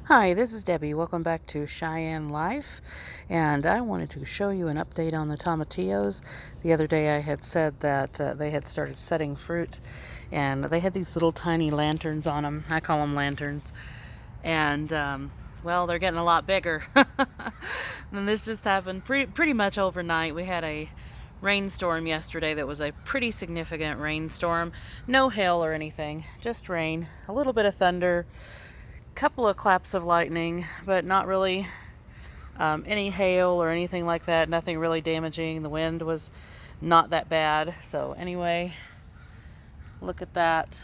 Hi, this is Debbie. Welcome back to Cheyenne Life. And I wanted to show you an update on the tomatillos. The other day I had said that they had started setting fruit, and they had these little tiny lanterns on them. I call them lanterns. And, well, they're getting a lot bigger. And this just happened pretty much overnight. We had a rainstorm yesterday that was a pretty significant rainstorm. No hail or anything, just rain, a little bit of thunder, couple of claps of lightning, but not really any hail or anything like that. Nothing really damaging. The wind was not that bad. So anyway, look at that.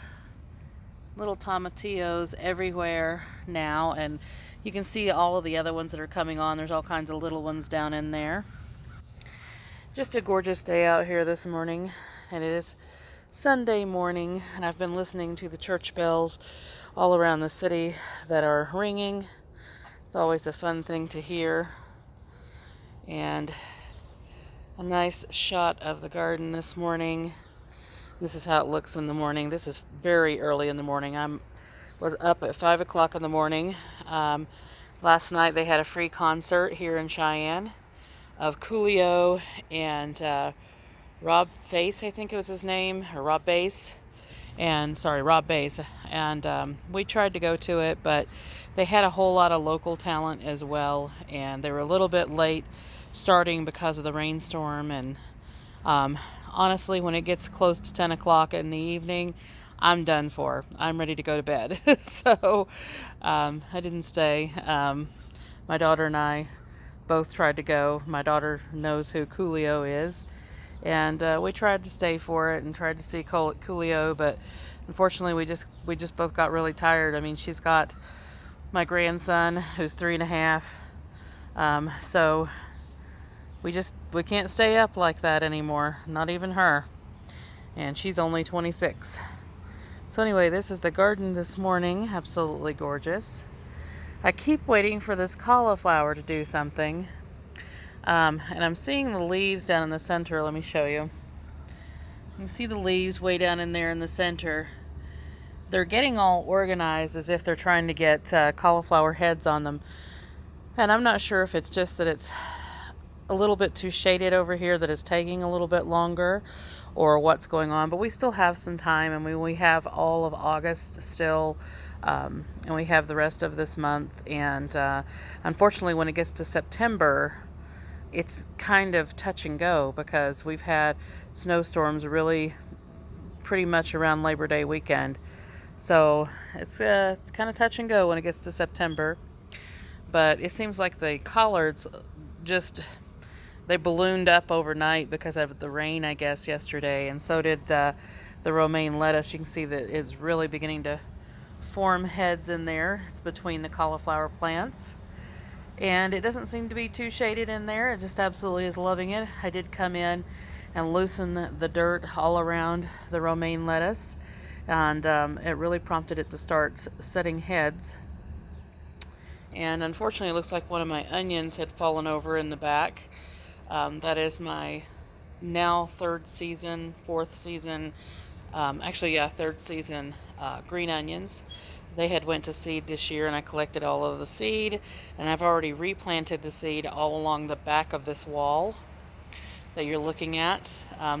Little tomatillos everywhere now, and you can see all of the other ones that are coming on. There's all kinds of little ones down in there. Just a gorgeous day out here this morning, and it is Sunday morning, and I've been listening to the church bells all around the city that are ringing. It's always a fun thing to hear. And a nice shot of the garden this morning. This is how it looks in the morning. This is very early in the morning. Was up at 5 o'clock in the morning. Last night they had a free concert here in Cheyenne of Coolio and Rob Face, I think it was his name, or Rob Bass. Rob Bass. And we tried to go to it, but they had a whole lot of local talent as well, and they were a little bit late starting because of the rainstorm. And honestly, when it gets close to 10 o'clock in the evening, I'm done for. I'm ready to go to bed. So I didn't stay. My daughter and I both tried to go. My daughter knows who Coolio is, and we tried to stay for it and tried to see Coolio, but unfortunately we just both got really tired. I mean, she's got my grandson who's 3.5, so we can't stay up like that anymore, not even her, and she's only 26. So anyway, this is the garden this morning. Absolutely gorgeous. I keep waiting for this cauliflower to do something. And I'm seeing the leaves down in the center. Let me show you. You can see the leaves way down in there in the center. They're getting all organized as if they're trying to get cauliflower heads on them. And I'm not sure if it's just that it's a little bit too shaded over here, that it's taking a little bit longer, or what's going on. But we still have some time, and we have all of August still, and we have the rest of this month. And unfortunately, when it gets to September, it's kind of touch and go, because we've had snowstorms really pretty much around Labor Day weekend. So it's kind of touch and go when it gets to September. But it seems like the collards they ballooned up overnight because of the rain, I guess, yesterday. And so did the romaine lettuce. You can see that it's really beginning to form heads in there. It's between the cauliflower plants. And it doesn't seem to be too shaded in there. It just absolutely is loving it. I did come in and loosen the dirt all around the romaine lettuce, and it really prompted it to start setting heads. And unfortunately, it looks like one of my onions had fallen over in the back. That is my now third season green onions. They had went to seed this year, and I collected all of the seed, and I've already replanted the seed all along the back of this wall that you're looking at.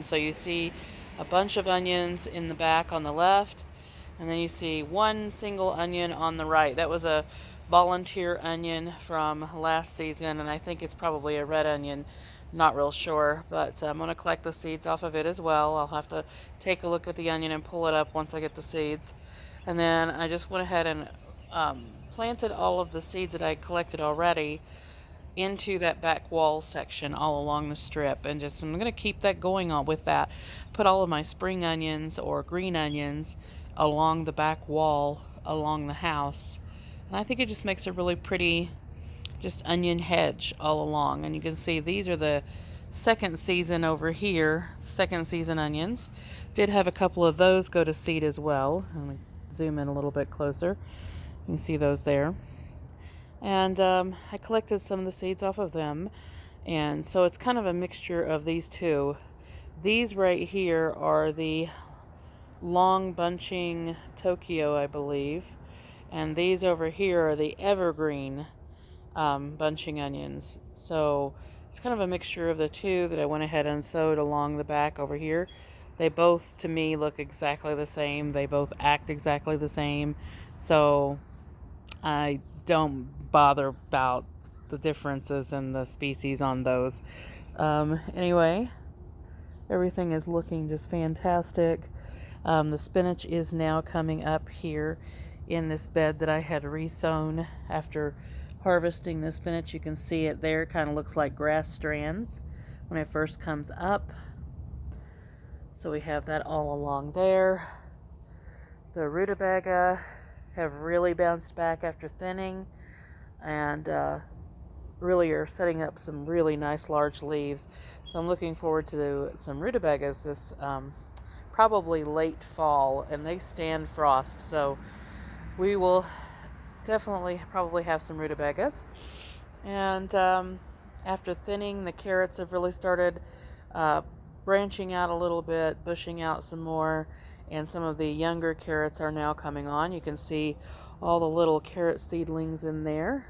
So you see a bunch of onions in the back on the left, and then you see one single onion on the right. That was a volunteer onion from last season, and I think it's probably a red onion. Not real sure, but I'm going to collect the seeds off of it as well. I'll have to take a look at the onion and pull it up once I get the seeds. And then I just went ahead and planted all of the seeds that I collected already into that back wall section all along the strip. And I'm going to keep that going on with that. Put all of my spring onions or green onions along the back wall along the house. And I think it just makes a really pretty just onion hedge all along. And you can see these are the second season over here, second season onions. Did have a couple of those go to seed as well. Let me zoom in a little bit closer. You can see those there. And I collected some of the seeds off of them. And so it's kind of a mixture of these two. These right here are the long bunching Tokyo, I believe. And these over here are the evergreen bunching onions. So it's kind of a mixture of the two that I went ahead and sowed along the back over here. They both, to me, look exactly the same. They both act exactly the same. So I don't bother about the differences in the species on those. Anyway, everything is looking just fantastic. The spinach is now coming up here in this bed that I had resown after harvesting the spinach. You can see it there. It kind of looks like grass strands when it first comes up. So we have that all along there. The rutabaga have really bounced back after thinning, and really are setting up some really nice large leaves. So I'm looking forward to some rutabagas this probably late fall, and they stand frost, so we will definitely probably have some rutabagas. And after thinning, the carrots have really started branching out a little bit, bushing out some more, and some of the younger carrots are now coming on. You can see all the little carrot seedlings in there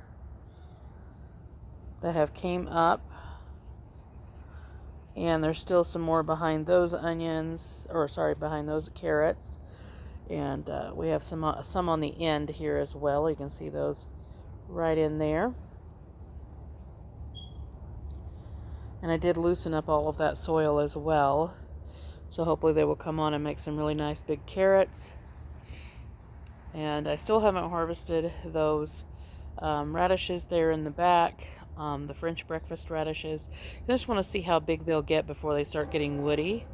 that have came up, and there's still some more behind those onions, or sorry, behind those carrots. And we have some on the end here as well. You can see those right in there. And I did loosen up all of that soil as well, so hopefully they will come on and make some really nice big carrots. And I still haven't harvested those radishes there in the back, the French breakfast radishes. I just want to see how big they'll get before they start getting woody.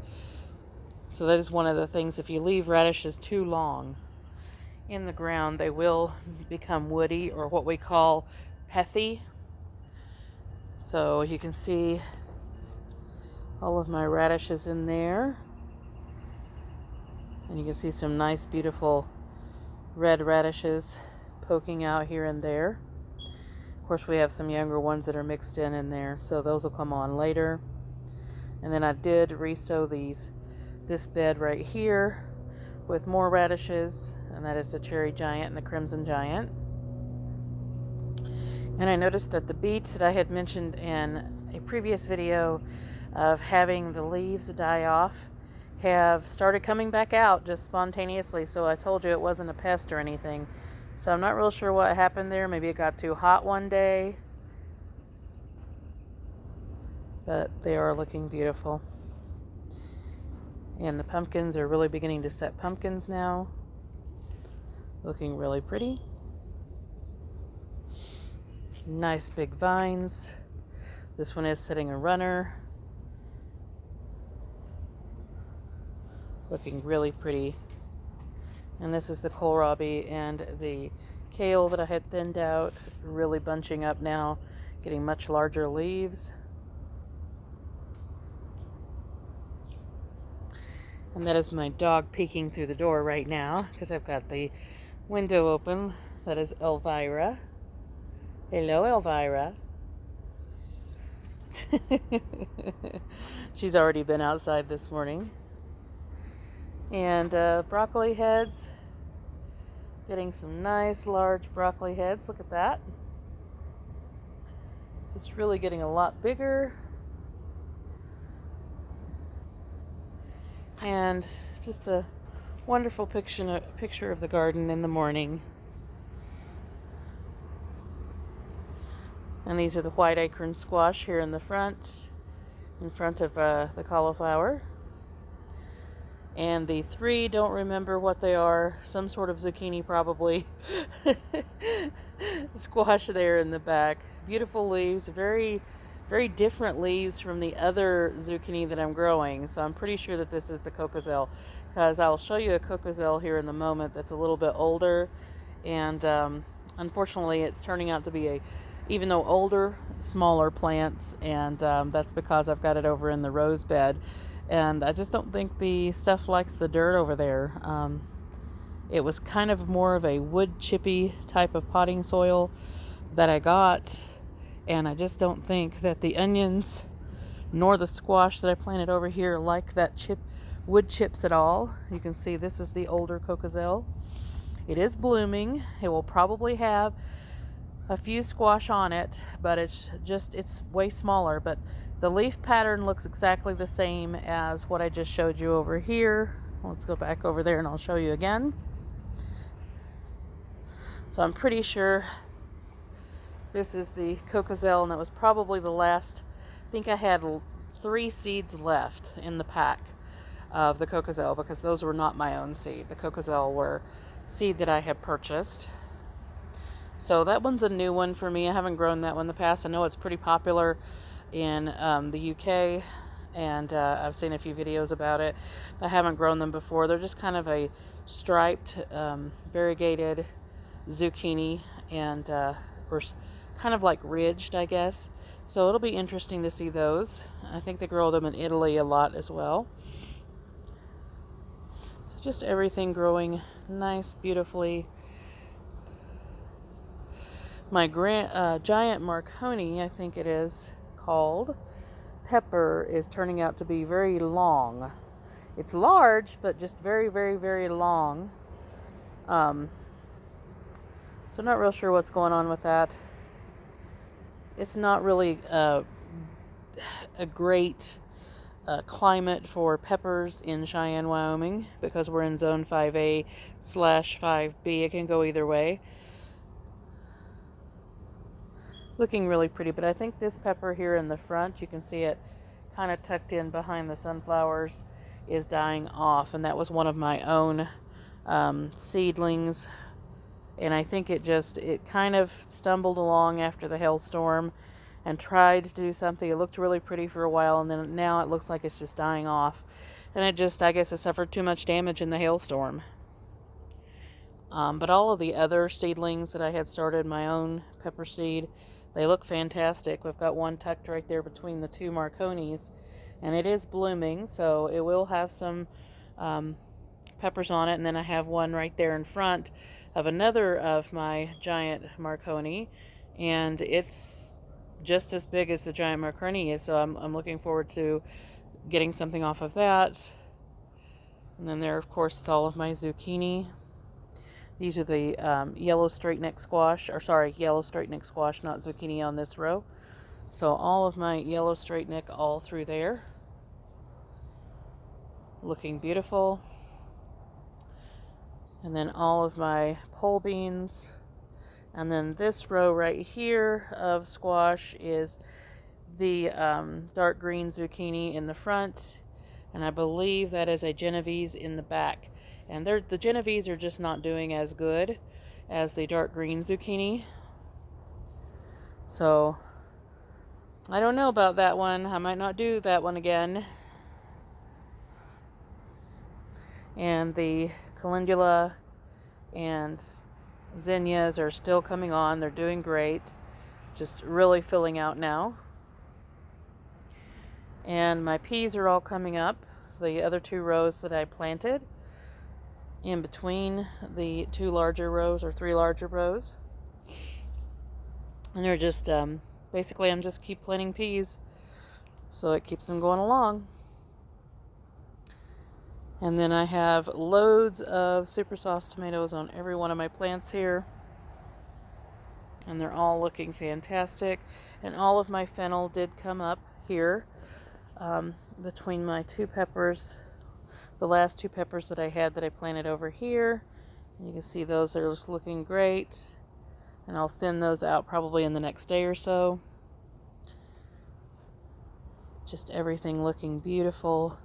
So that is one of the things, if you leave radishes too long in the ground, they will become woody, or what we call pethy. So you can see all of my radishes in there. And you can see some nice, beautiful red radishes poking out here and there. Of course, we have some younger ones that are mixed in there, so those will come on later. And then I did resow this bed right here with more radishes, and that is the cherry giant and the crimson giant. And I noticed that the beets that I had mentioned in a previous video of having the leaves die off have started coming back out just spontaneously. So I told you it wasn't a pest or anything. So I'm not real sure what happened there. Maybe it got too hot one day. But they are looking beautiful. And the pumpkins are really beginning to set pumpkins now. Looking really pretty. Nice big vines. This one is setting a runner. Looking really pretty. And this is the kohlrabi and the kale that I had thinned out, really bunching up now, getting much larger leaves. And that is my dog peeking through the door right now because I've got the window open. That is Elvira. Hello, Elvira. She's already been outside this morning. And broccoli heads. Getting some nice large broccoli heads. Look at that. Just really getting a lot bigger. And just a wonderful picture of the garden in the morning. And these are the white acorn squash here in front of the cauliflower. And the three, don't remember what they are, some sort of zucchini probably. Squash there in the back. Beautiful leaves, very, very different leaves from the other zucchini that I'm growing. So I'm pretty sure that this is the cocozelle, because I'll show you a cocozelle here in a moment that's a little bit older. And unfortunately it's turning out to be even though older, smaller plants, and that's because I've got it over in the rose bed. And I just don't think the stuff likes the dirt over there. It was kind of more of a wood chippy type of potting soil that I got, and I just don't think that the onions nor the squash that I planted over here like that wood chips at all. You can see this is the older cocozelle, It is blooming. It will probably have a few squash on it, but it's way smaller. But the leaf pattern looks exactly the same as what I just showed you over here. Let's go back over there and I'll show you again. So I'm pretty sure this is the cocozelle, and that was probably the last. I think I had 3 seeds left in the pack of the cocozelle, because those were not my own seed. The cocozelle were seed that I had purchased. So that one's a new one for me. I haven't grown that one in the past. I know it's pretty popular in the UK, and I've seen a few videos about it, but I haven't grown them before. They're just kind of a striped, variegated zucchini, and or kind of like ridged, I guess. So it'll be interesting to see those. I think they grow them in Italy a lot as well. So just everything growing nice, beautifully. My giant Marconi, I think it is called, pepper is turning out to be very long. It's large, but just very, very, very long. So not real sure what's going on with that. It's not really a great climate for peppers in Cheyenne, Wyoming, because we're in zone 5A/5B. It can go either way. Looking really pretty, but I think this pepper here in the front, you can see it kind of tucked in behind the sunflowers, is dying off, and that was one of my own seedlings. And I think it kind of stumbled along after the hailstorm and tried to do something. It looked really pretty for a while, and then now it looks like it's just dying off. And I guess it suffered too much damage in the hailstorm. But all of the other seedlings that I had started, my own pepper seed, they look fantastic. We've got one tucked right there between the 2 Marconis, and it is blooming, so it will have some peppers on it. And then I have one right there in front of another of my giant Marconi, and it's just as big as the giant Marconi is, so I'm looking forward to getting something off of that. And then there, of course, is all of my zucchini. These are the yellow straight neck squash, yellow straight neck squash, not zucchini on this row. So all of my yellow straight neck all through there. Looking beautiful. And then all of my pole beans. And then this row right here of squash is the dark green zucchini in the front. And I believe that is a Genovese in the back. And the Genovese are just not doing as good as the dark green zucchini. So I don't know about that one. I might not do that one again. And the calendula and zinnias are still coming on. They're doing great. Just really filling out now. And my peas are all coming up. The other 2 rows that I planted in between the 2 larger rows, or 3 larger rows. And they're just, basically I'm just keep planting peas, so it keeps them going along. And then I have loads of super sauce tomatoes on every one of my plants here. And they're all looking fantastic. And all of my fennel did come up here between my 2 peppers. The last 2 peppers that I had that I planted over here. And you can see those are just looking great. And I'll thin those out probably in the next day or so. Just everything looking beautiful.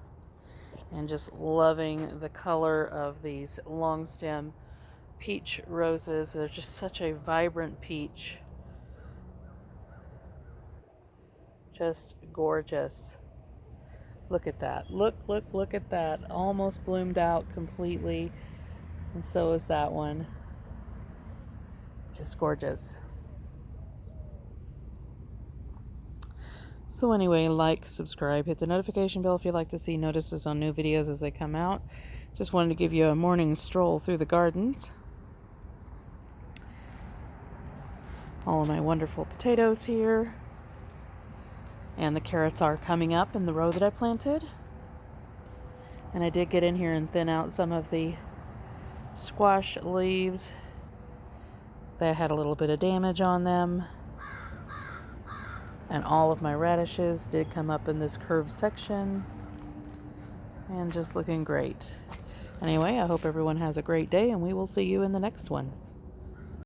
And just loving the color of these long stem peach roses. They're just such a vibrant peach. Just gorgeous. Look at that. Look at that. Almost bloomed out completely. And so is that one. Just gorgeous. So anyway, like, subscribe, hit the notification bell if you'd like to see notices on new videos as they come out. Just wanted to give you a morning stroll through the gardens. All of my wonderful potatoes here. And the carrots are coming up in the row that I planted. And I did get in here and thin out some of the squash leaves that had a little bit of damage on them. And all of my radishes did come up in this curved section. And just looking great. Anyway, I hope everyone has a great day, and we will see you in the next one.